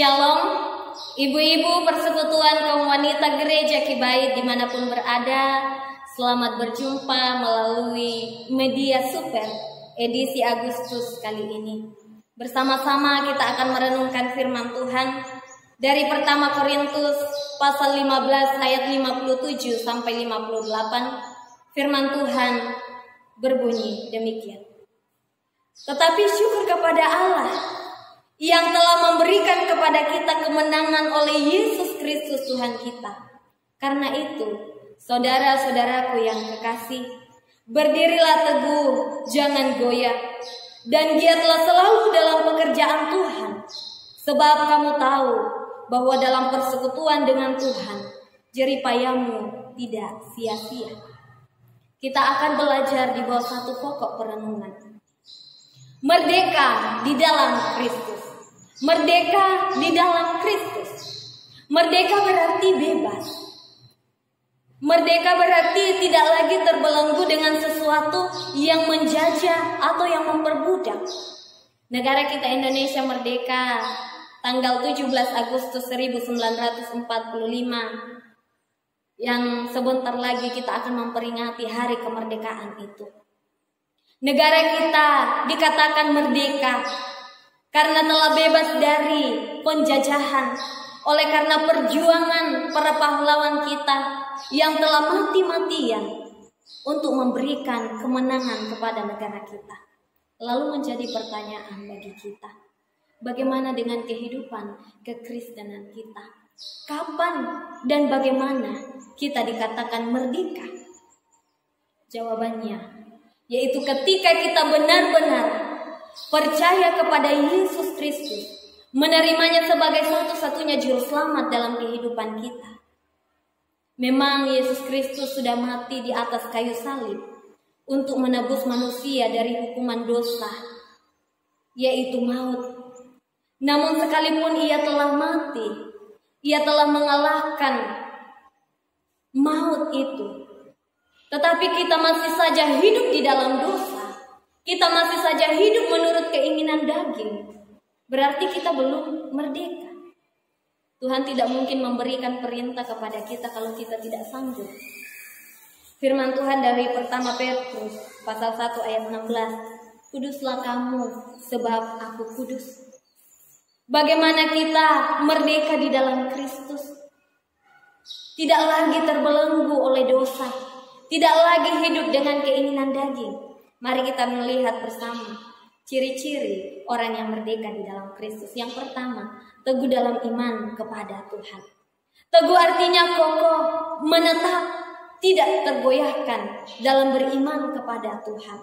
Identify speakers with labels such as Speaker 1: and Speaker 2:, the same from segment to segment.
Speaker 1: Shalom, ibu-ibu persekutuan kaum wanita gereja Kibait dimanapun berada. Selamat berjumpa melalui media super edisi Agustus kali ini. Bersama-sama kita akan merenungkan firman Tuhan dari pertama Korintus pasal 15 ayat 57 sampai 58. Firman Tuhan berbunyi demikian. Tetapi syukur kepada Allah yang telah memberikan kepada kita kemenangan oleh Yesus Kristus Tuhan kita. Karena itu, saudara-saudaraku yang kekasih, berdirilah teguh, jangan goyah, dan giatlah selalu dalam pekerjaan Tuhan. Sebab kamu tahu bahwa dalam persekutuan dengan Tuhan, jerih payahmu tidak sia-sia. Kita akan belajar di bawah satu pokok perenungan. Merdeka di dalam Kristus. Merdeka di dalam Kristus. Merdeka berarti bebas. Merdeka berarti tidak lagi terbelenggu dengan sesuatu yang menjajah atau yang memperbudak. Negara kita Indonesia merdeka tanggal 17 Agustus 1945. Yang sebentar lagi kita akan memperingati hari kemerdekaan itu. Negara kita dikatakan merdeka karena telah bebas dari penjajahan, oleh karena perjuangan para pahlawan kita yang telah mati-matian untuk memberikan kemenangan kepada negara kita. Lalu menjadi pertanyaan bagi kita, bagaimana dengan kehidupan kekristenan kita? Kapan dan bagaimana kita dikatakan merdeka? Jawabannya yaitu ketika kita benar-benar percaya kepada Yesus Kristus, menerimanya sebagai satu-satunya juru selamat dalam kehidupan kita. Memang Yesus Kristus sudah mati di atas kayu salib untuk menebus manusia dari hukuman dosa, yaitu maut. Namun sekalipun ia telah mati, ia telah mengalahkan maut itu, tetapi kita masih saja hidup di dalam dosa. Kita masih saja hidup menurut keinginan daging. Berarti kita belum merdeka. Tuhan tidak mungkin memberikan perintah kepada kita kalau kita tidak sanggup. Firman Tuhan dari pertama Petrus pasal 1 ayat 16. Kuduslah kamu sebab aku kudus. Bagaimana kita merdeka di dalam Kristus? Tidak lagi terbelenggu oleh dosa. Tidak lagi hidup dengan keinginan daging. Mari kita melihat bersama ciri-ciri orang yang merdeka di dalam Kristus. Yang pertama, teguh dalam iman kepada Tuhan. Teguh artinya kokoh, menetap, tidak tergoyahkan dalam beriman kepada Tuhan.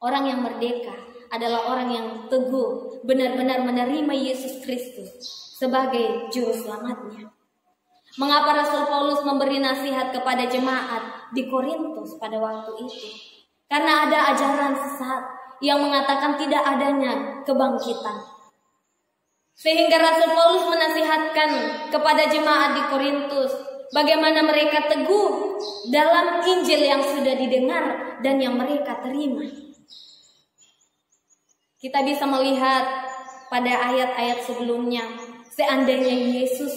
Speaker 1: Orang yang merdeka adalah orang yang teguh, benar-benar menerima Yesus Kristus sebagai juru selamatnya. Mengapa Rasul Paulus memberi nasihat kepada jemaat di Korintus pada waktu itu? Karena ada ajaran sesat yang mengatakan tidak adanya kebangkitan. Sehingga Rasul Paulus menasihatkan kepada jemaat di Korintus bagaimana mereka teguh dalam Injil yang sudah didengar dan yang mereka terima. Kita bisa melihat pada ayat-ayat sebelumnya, seandainya Yesus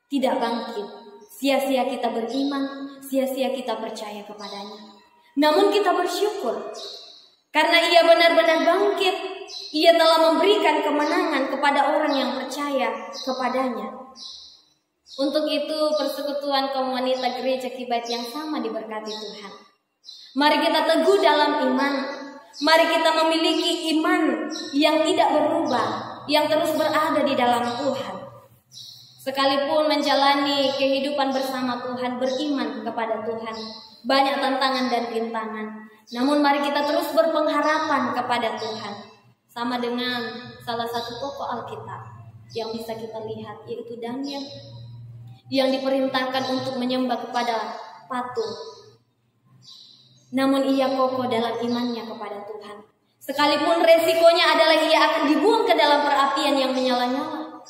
Speaker 1: tidak bangkit, sia-sia kita beriman, sia-sia kita percaya kepadanya. Namun kita bersyukur karena ia benar-benar bangkit. Ia telah memberikan kemenangan kepada orang yang percaya kepadanya. Untuk itu persekutuan kaum wanita gereja Kibait yang sama diberkati Tuhan. Mari kita teguh dalam iman. Mari kita memiliki iman yang tidak berubah, yang terus berada di dalam Tuhan. Sekalipun menjalani kehidupan bersama Tuhan, beriman kepada Tuhan, banyak tantangan dan rintangan. Namun mari kita terus berpengharapan kepada Tuhan. Sama dengan salah satu tokoh Alkitab yang bisa kita lihat, yaitu Daniel, yang diperintahkan untuk menyembah kepada patung. Namun ia kokoh dalam imannya kepada Tuhan. Sekalipun resikonya adalah ia akan dibuang ke dalam perapian yang menyala-nyala,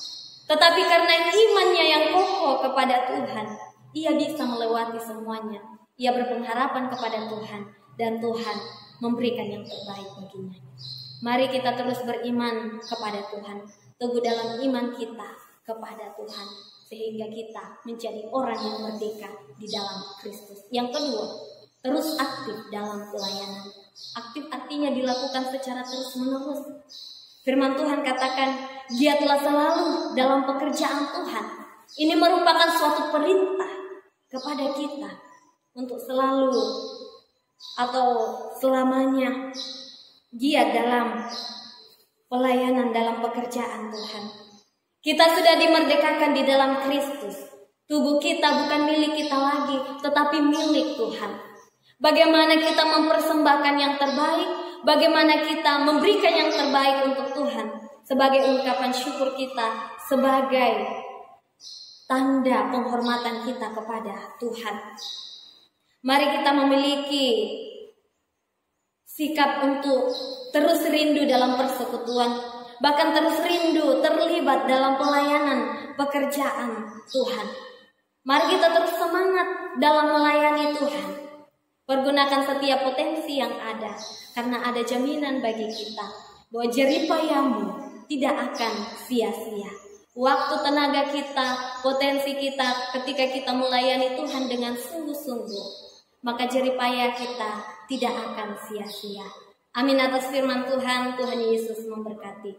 Speaker 1: tetapi karena imannya yang kokoh kepada Tuhan, ia bisa melewati semuanya. Ia berpengharapan kepada Tuhan dan Tuhan memberikan yang terbaik baginya. Mari kita terus beriman kepada Tuhan. teguh dalam iman kita kepada Tuhan, sehingga kita menjadi orang yang merdeka di dalam Kristus. Yang kedua, terus aktif dalam pelayanan. Aktif artinya dilakukan secara terus-menerus. Firman Tuhan katakan, giatlah selalu dalam pekerjaan Tuhan. Ini merupakan suatu perintah kepada kita untuk selalu atau selamanya giat dalam pelayanan, dalam pekerjaan Tuhan. Kita sudah dimerdekakan di dalam Kristus. Tubuh kita bukan milik kita lagi, tetapi milik Tuhan. Bagaimana kita mempersembahkan yang terbaik, bagaimana kita memberikan yang terbaik untuk Tuhan, sebagai ungkapan syukur kita, sebagai tanda penghormatan kita kepada Tuhan. Mari kita memiliki sikap untuk terus rindu dalam persekutuan, bahkan terus rindu terlibat dalam pelayanan pekerjaan Tuhan. Mari kita terus semangat dalam melayani Tuhan. Pergunakan setiap potensi yang ada, karena ada jaminan bagi kita bahwa jeripayamu tidak akan sia-sia. Waktu, tenaga kita, potensi kita ketika kita melayani Tuhan dengan sungguh-sungguh, maka jeripaya kita tidak akan sia-sia. Amin atas firman Tuhan. Tuhan Yesus memberkati.